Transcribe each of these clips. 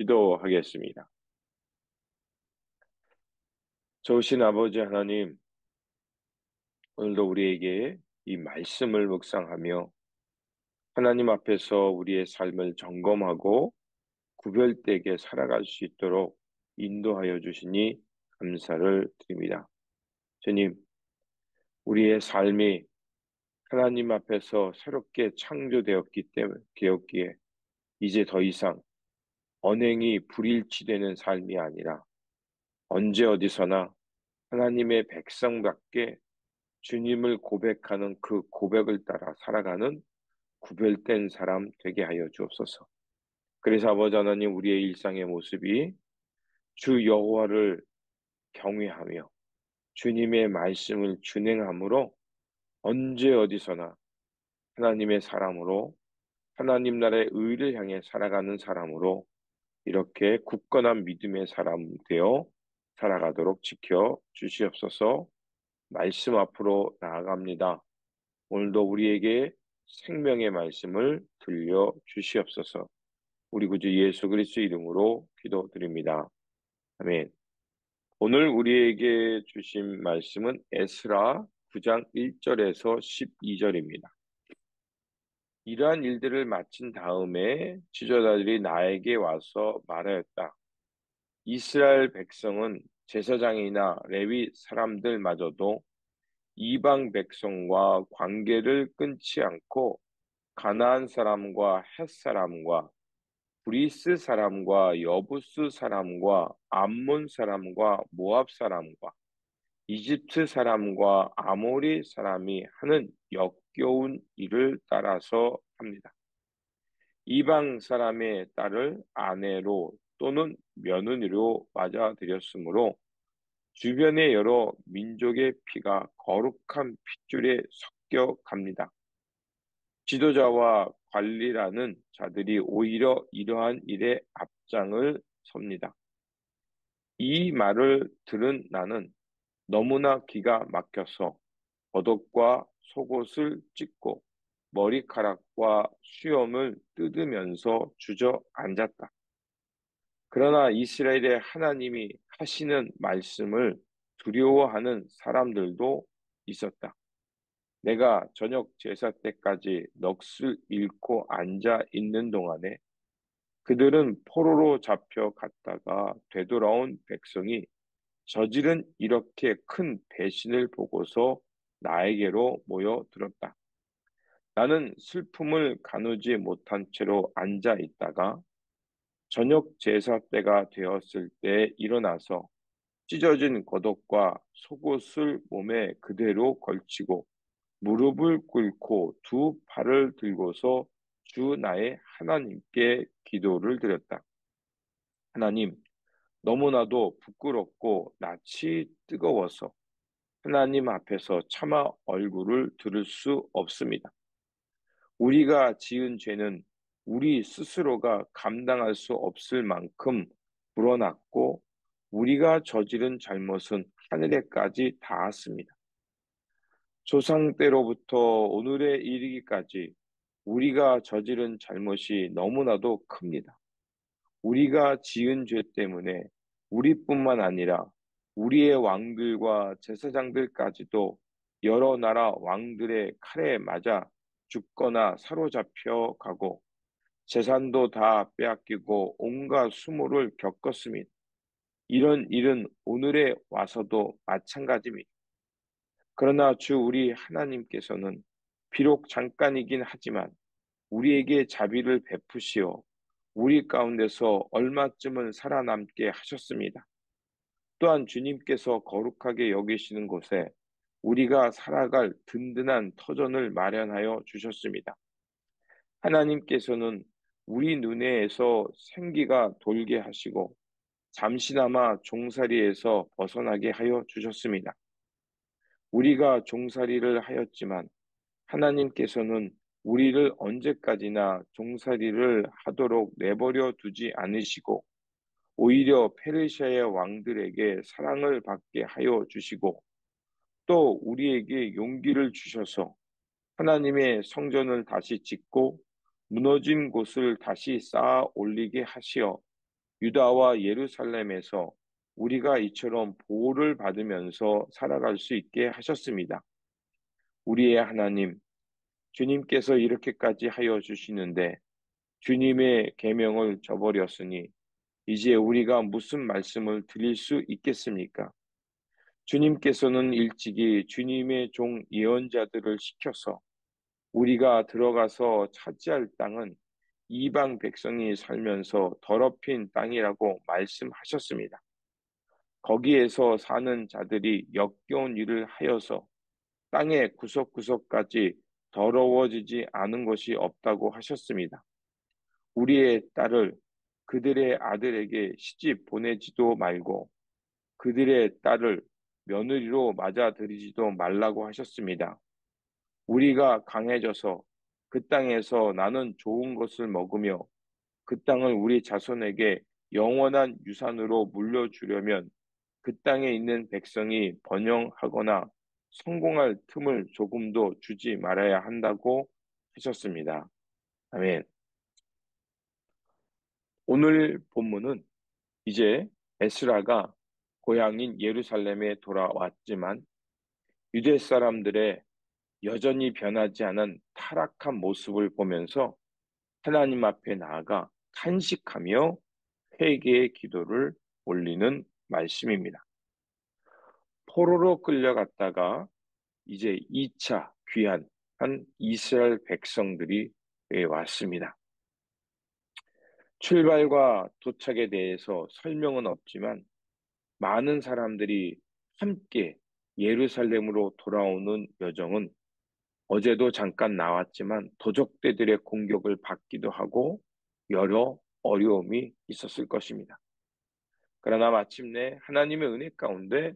기도하겠습니다. 좋으신 아버지 하나님, 오늘도 우리에게 이 말씀을 묵상하며 하나님 앞에서 우리의 삶을 점검하고 구별되게 살아갈 수 있도록 인도하여 주시니 감사를 드립니다. 주님, 우리의 삶이 하나님 앞에서 새롭게 되었기에 이제 더 이상 언행이 불일치되는 삶이 아니라 언제 어디서나 하나님의 백성답게 주님을 고백하는 그 고백을 따라 살아가는 구별된 사람 되게 하여 주옵소서. 그래서 아버지 하나님, 우리의 일상의 모습이 주 여호와를 경외하며 주님의 말씀을 준행함으로 언제 어디서나 하나님의 사람으로, 하나님 나라의 의를 향해 살아가는 사람으로 이렇게 굳건한 믿음의 사람 되어 살아가도록 지켜 주시옵소서. 말씀 앞으로 나아갑니다. 오늘도 우리에게 생명의 말씀을 들려 주시옵소서. 우리 구주 예수 그리스도 이름으로 기도드립니다. 아멘. 오늘 우리에게 주신 말씀은 에스라 9장 1절에서 12절입니다. 이러한 일들을 마친 다음에 지도자들이 나에게 와서 말하였다. 이스라엘 백성은 제사장이나 레위 사람들마저도 이방 백성과 관계를 끊지 않고 가나안 사람과 헷 사람과 브리스 사람과 여부스 사람과 암몬 사람과 모압 사람과 이집트 사람과 아모리 사람이 하는 역겨운 일을 따라서 합니다. 이방 사람의 딸을 아내로 또는 며느리로 맞아들였으므로 주변의 여러 민족의 피가 거룩한 핏줄에 섞여 갑니다. 지도자와 관리라는 자들이 오히려 이러한 일에 앞장을 섭니다. 이 말을 들은 나는 너무나 기가 막혀서 겉옷과 속옷을 찢고 머리카락과 수염을 뜯으면서 주저앉았다. 그러나 이스라엘의 하나님이 하시는 말씀을 두려워하는 사람들도 있었다. 내가 저녁 제사 때까지 넋을 잃고 앉아 있는 동안에 그들은 포로로 잡혀갔다가 되돌아온 백성이 저지른 이렇게 큰 배신을 보고서 나에게로 모여들었다. 나는 슬픔을 가누지 못한 채로 앉아 있다가 저녁 제사 때가 되었을 때 일어나서 찢어진 겉옷과 속옷을 몸에 그대로 걸치고 무릎을 꿇고 두 팔을 들고서 주 나의 하나님께 기도를 드렸다. 하나님, 너무나도 부끄럽고 낯이 뜨거워서 하나님 앞에서 차마 얼굴을 들을 수 없습니다. 우리가 지은 죄는 우리 스스로가 감당할 수 없을 만큼 불어났고 우리가 저지른 잘못은 하늘에까지 닿았습니다. 조상 때로부터 오늘에 이르기까지 우리가 저지른 잘못이 너무나도 큽니다. 우리가 지은 죄 때문에 우리뿐만 아니라 우리의 왕들과 제사장들까지도 여러 나라 왕들의 칼에 맞아 죽거나 사로잡혀 가고 재산도 다 빼앗기고 온갖 수모를 겪었습니다. 이런 일은 오늘에 와서도 마찬가지입니다. 그러나 주 우리 하나님께서는 비록 잠깐이긴 하지만 우리에게 자비를 베푸시어 우리 가운데서 얼마쯤은 살아남게 하셨습니다. 또한 주님께서 거룩하게 여기시는 곳에 우리가 살아갈 든든한 터전을 마련하여 주셨습니다. 하나님께서는 우리 눈에서 생기가 돌게 하시고 잠시나마 종살이에서 벗어나게 하여 주셨습니다. 우리가 종살이를 하였지만 하나님께서는 우리를 언제까지나 종살이를 하도록 내버려 두지 않으시고 오히려 페르시아의 왕들에게 사랑을 받게 하여 주시고 또 우리에게 용기를 주셔서 하나님의 성전을 다시 짓고 무너진 곳을 다시 쌓아 올리게 하시어 유다와 예루살렘에서 우리가 이처럼 보호를 받으면서 살아갈 수 있게 하셨습니다. 우리의 하나님, 주님께서 이렇게까지 하여 주시는데 주님의 계명을 저버렸으니 이제 우리가 무슨 말씀을 드릴 수 있겠습니까? 주님께서는 일찍이 주님의 종 예언자들을 시켜서 우리가 들어가서 차지할 땅은 이방 백성이 살면서 더럽힌 땅이라고 말씀하셨습니다. 거기에서 사는 자들이 역겨운 일을 하여서 땅의 구석구석까지 더러워지지 않은 것이 없다고 하셨습니다. 우리의 딸을 그들의 아들에게 시집 보내지도 말고 그들의 딸을 며느리로 맞아들이지도 말라고 하셨습니다. 우리가 강해져서 그 땅에서 나는 좋은 것을 먹으며 그 땅을 우리 자손에게 영원한 유산으로 물려주려면 그 땅에 있는 백성이 번영하거나 성공할 틈을 조금도 주지 말아야 한다고 하셨습니다. 아멘. 오늘 본문은 이제 에스라가 고향인 예루살렘에 돌아왔지만 유대 사람들의 여전히 변하지 않은 타락한 모습을 보면서 하나님 앞에 나아가 탄식하며 회개의 기도를 올리는 말씀입니다. 포로로 끌려갔다가 이제 2차 귀환한 이스라엘 백성들이 왔습니다. 출발과 도착에 대해서 설명은 없지만 많은 사람들이 함께 예루살렘으로 돌아오는 여정은 어제도 잠깐 나왔지만 도적대들의 공격을 받기도 하고 여러 어려움이 있었을 것입니다. 그러나 마침내 하나님의 은혜 가운데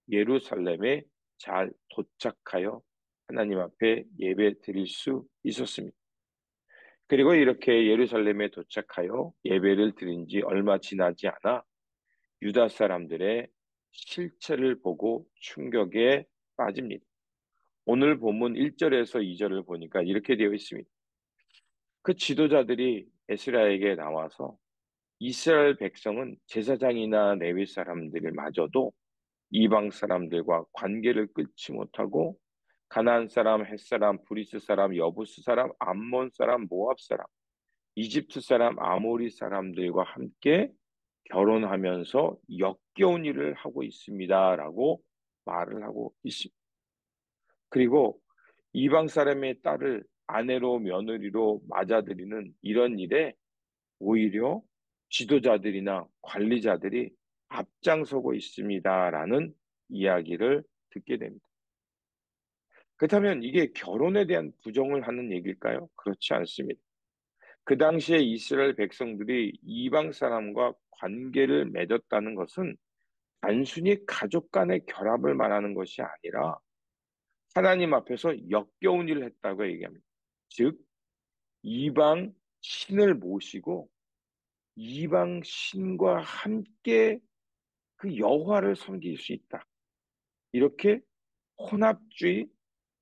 예루살렘에 잘 도착하여 하나님 앞에 예배 드릴 수 있었습니다. 그리고 이렇게 예루살렘에 도착하여 예배를 드린 지 얼마 지나지 않아 유다 사람들의 실체를 보고 충격에 빠집니다. 오늘 본문 1절에서 2절을 보니까 이렇게 되어 있습니다. 그 지도자들이 에스라에게 나와서 이스라엘 백성은 제사장이나 레위 사람들을 마저도 이방 사람들과 관계를 끊지 못하고 가나안 사람, 헷 사람, 브리스 사람, 여부스 사람, 암몬 사람, 모압 사람, 이집트 사람, 아모리 사람들과 함께 결혼하면서 역겨운 일을 하고 있습니다라고 말을 하고 있습니다. 그리고 이방 사람의 딸을 아내로 며느리로 맞아들이는 이런 일에 오히려 지도자들이나 관리자들이 앞장서고 있습니다라는 이야기를 듣게 됩니다. 그렇다면 이게 결혼에 대한 부정을 하는 얘기일까요? 그렇지 않습니다. 그 당시에 이스라엘 백성들이 이방 사람과 관계를 맺었다는 것은 단순히 가족 간의 결합을 말하는 것이 아니라 하나님 앞에서 역겨운 일을 했다고 얘기합니다. 즉, 이방 신을 모시고 이방 신과 함께 그 여호와를 섬길 수 있다. 이렇게 혼합주의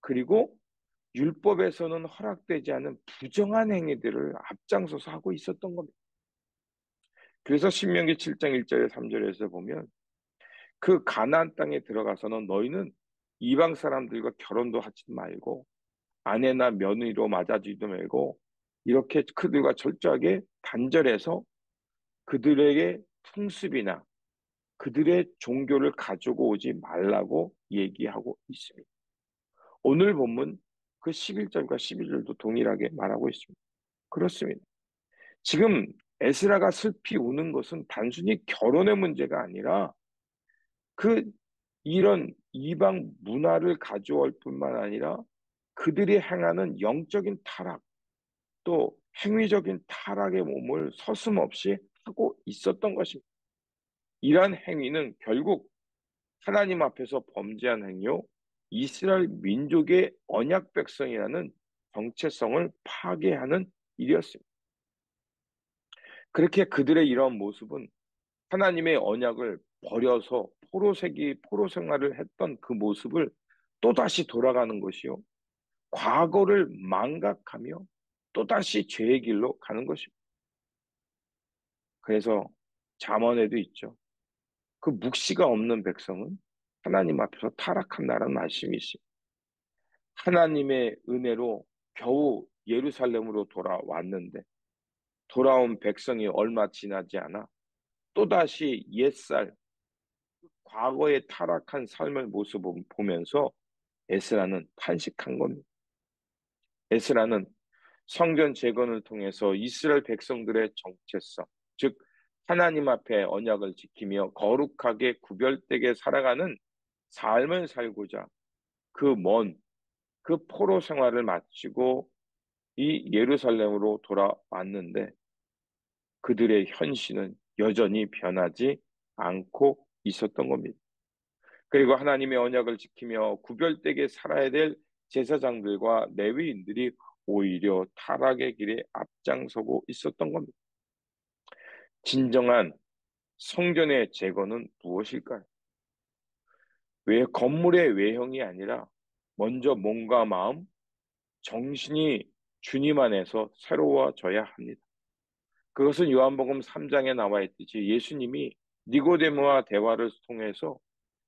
그리고 율법에서는 허락되지 않은 부정한 행위들을 앞장서서 하고 있었던 겁니다. 그래서 신명기 7장 1절에 3절에서 보면 그 가나안 땅에 들어가서는 너희는 이방 사람들과 결혼도 하지 말고 아내나 며느리로 맞아주지도 말고 이렇게 그들과 철저하게 단절해서 그들에게 풍습이나 그들의 종교를 가지고 오지 말라고 얘기하고 있습니다. 오늘 본문 그 11절과 12절도 동일하게 말하고 있습니다. 그렇습니다. 지금 에스라가 슬피 우는 것은 단순히 결혼의 문제가 아니라 그 이런 이방 문화를 가져올 뿐만 아니라 그들이 행하는 영적인 타락 또 행위적인 타락의 몸을 서슴없이 하고 있었던 것입니다. 이러한 행위는 결국 하나님 앞에서 범죄한 행위요, 이스라엘 민족의 언약 백성이라는 정체성을 파괴하는 일이었습니다. 그렇게 그들의 이러한 모습은 하나님의 언약을 버려서 포로 생활을 했던 그 모습을 또다시 돌아가는 것이요. 과거를 망각하며 또다시 죄의 길로 가는 것입니다. 그래서 잠언에도 있죠. 그 묵시가 없는 백성은 하나님 앞에서 타락한다는 말씀이 있습니다. 하나님의 은혜로 겨우 예루살렘으로 돌아왔는데 돌아온 백성이 얼마 지나지 않아 또다시 옛살 과거의 타락한 삶의 모습을 보면서 에스라는 탄식한 겁니다. 에스라는 성전 재건을 통해서 이스라엘 백성들의 정체성, 즉 하나님 앞에 언약을 지키며 거룩하게 구별되게 살아가는 삶을 살고자 그 포로 생활을 마치고 이 예루살렘으로 돌아왔는데 그들의 현실은 여전히 변하지 않고 있었던 겁니다. 그리고 하나님의 언약을 지키며 구별되게 살아야 될 제사장들과 레위인들이 오히려 타락의 길에 앞장서고 있었던 겁니다. 진정한 성전의 재건은 무엇일까요? 왜 건물의 외형이 아니라 먼저 몸과 마음, 정신이 주님 안에서 새로워져야 합니다. 그것은 요한복음 3장에 나와 있듯이 예수님이 니고데모와 대화를 통해서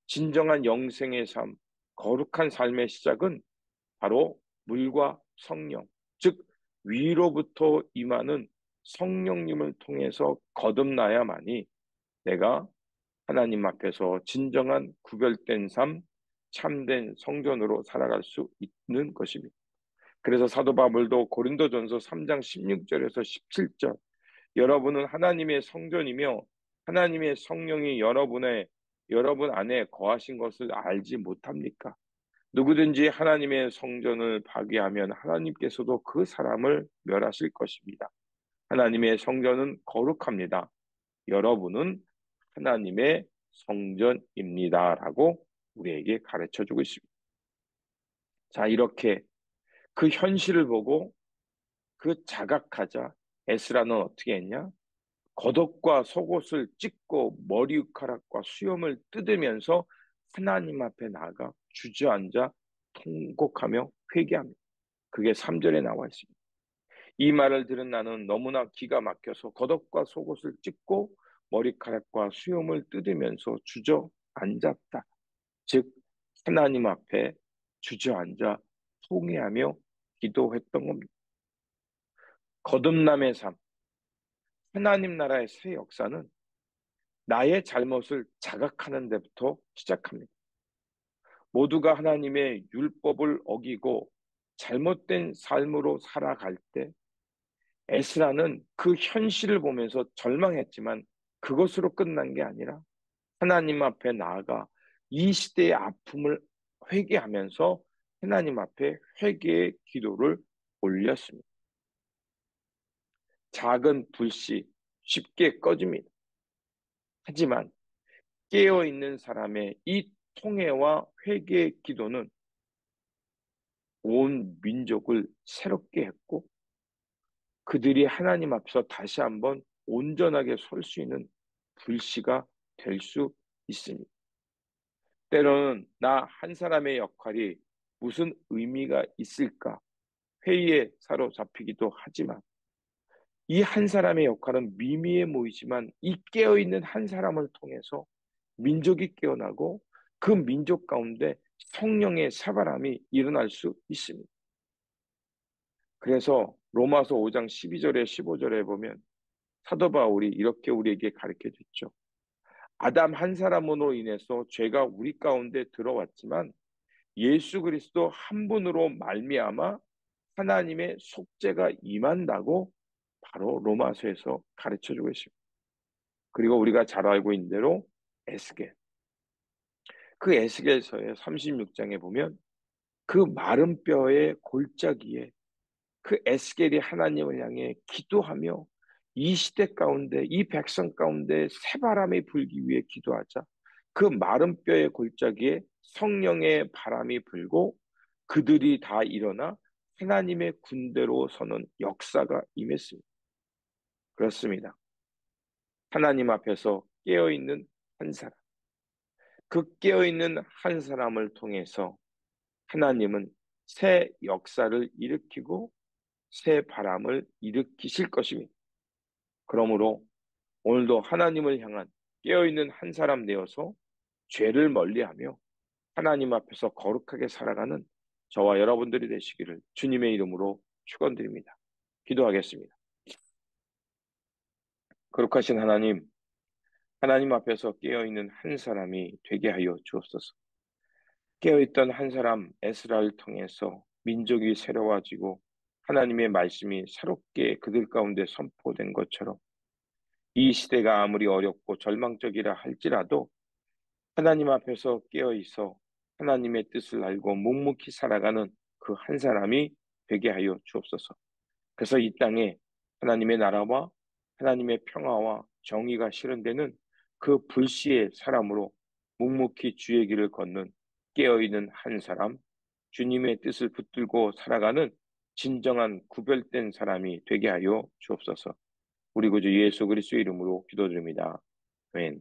진정한 영생의 삶, 거룩한 삶의 시작은 바로 물과 성령, 즉 위로부터 임하는 성령님을 통해서 거듭나야만이 내가 하나님 앞에서 진정한 구별된 삶, 참된 성전으로 살아갈 수 있는 것입니다. 그래서 사도 바울도 고린도전서 3장 16절에서 17절 여러분은 하나님의 성전이며 하나님의 성령이 여러분 안에 거하신 것을 알지 못합니까? 누구든지 하나님의 성전을 파괴하면 하나님께서도 그 사람을 멸하실 것입니다. 하나님의 성전은 거룩합니다. 여러분은 하나님의 성전입니다라고 우리에게 가르쳐 주고 있습니다. 자, 이렇게 그 현실을 보고 그 자각하자 에스라는 어떻게 했냐? 겉옷과 속옷을 찢고 머리카락과 수염을 뜯으면서 하나님 앞에 나아가 주저앉아 통곡하며 회개합니다. 그게 3절에 나와 있습니다. 이 말을 들은 나는 너무나 기가 막혀서 겉옷과 속옷을 찢고 머리카락과 수염을 뜯으면서 주저앉았다. 즉 하나님 앞에 주저앉아 통회하며 기도했던 겁니다. 거듭남의 삶, 하나님 나라의 새 역사는 나의 잘못을 자각하는 데부터 시작합니다. 모두가 하나님의 율법을 어기고 잘못된 삶으로 살아갈 때 에스라는 그 현실을 보면서 절망했지만 그것으로 끝난 게 아니라 하나님 앞에 나아가 이 시대의 아픔을 회개하면서 하나님 앞에 회개의 기도를 올렸습니다. 작은 불씨 쉽게 꺼집니다. 하지만 깨어있는 사람의 이 통회와 회개의 기도는 온 민족을 새롭게 했고 그들이 하나님 앞서 다시 한번 온전하게 설 수 있는 불씨가 될 수 있습니다. 때로는 나 한 사람의 역할이 무슨 의미가 있을까 회의에 사로잡히기도 하지만 이 한 사람의 역할은 미미해 보이지만 이 깨어있는 한 사람을 통해서 민족이 깨어나고 그 민족 가운데 성령의 새바람이 일어날 수 있습니다. 그래서 로마서 5장 12절에 15절에 보면 사도 바울이 이렇게 우리에게 가르쳐 줬죠. 아담 한 사람으로 인해서 죄가 우리 가운데 들어왔지만 예수 그리스도 한 분으로 말미암아 하나님의 속죄가 임한다고 바로 로마서에서 가르쳐 주고 있습니다. 그리고 우리가 잘 알고 있는 대로 에스겔. 그 에스겔서의 36장에 보면 그 마른 뼈의 골짜기에 그 에스겔이 하나님을 향해 기도하며 이 시대 가운데 이 백성 가운데 새바람이 불기 위해 기도하자 그 마른 뼈의 골짜기에 성령의 바람이 불고 그들이 다 일어나 하나님의 군대로 서는 역사가 임했습니다. 그렇습니다. 하나님 앞에서 깨어있는 한 사람, 그 깨어있는 한 사람을 통해서 하나님은 새 역사를 일으키고 새 바람을 일으키실 것입니다. 그러므로 오늘도 하나님을 향한 깨어있는 한 사람 되어서 죄를 멀리하며 하나님 앞에서 거룩하게 살아가는 저와 여러분들이 되시기를 주님의 이름으로 축원드립니다. 기도하겠습니다. 거룩하신 하나님, 하나님 앞에서 깨어있는 한 사람이 되게 하여 주옵소서. 깨어있던 한 사람 에스라를 통해서 민족이 새로워지고 하나님의 말씀이 새롭게 그들 가운데 선포된 것처럼 이 시대가 아무리 어렵고 절망적이라 할지라도 하나님 앞에서 깨어있어 하나님의 뜻을 알고 묵묵히 살아가는 그 한 사람이 되게 하여 주옵소서. 그래서 이 땅에 하나님의 나라와 하나님의 평화와 정의가 실현되는 그 불시의 사람으로 묵묵히 주의 길을 걷는 깨어있는 한 사람, 주님의 뜻을 붙들고 살아가는 진정한 구별된 사람이 되게 하여 주옵소서. 우리 구주 예수 그리스도의 이름으로 기도드립니다. 아멘.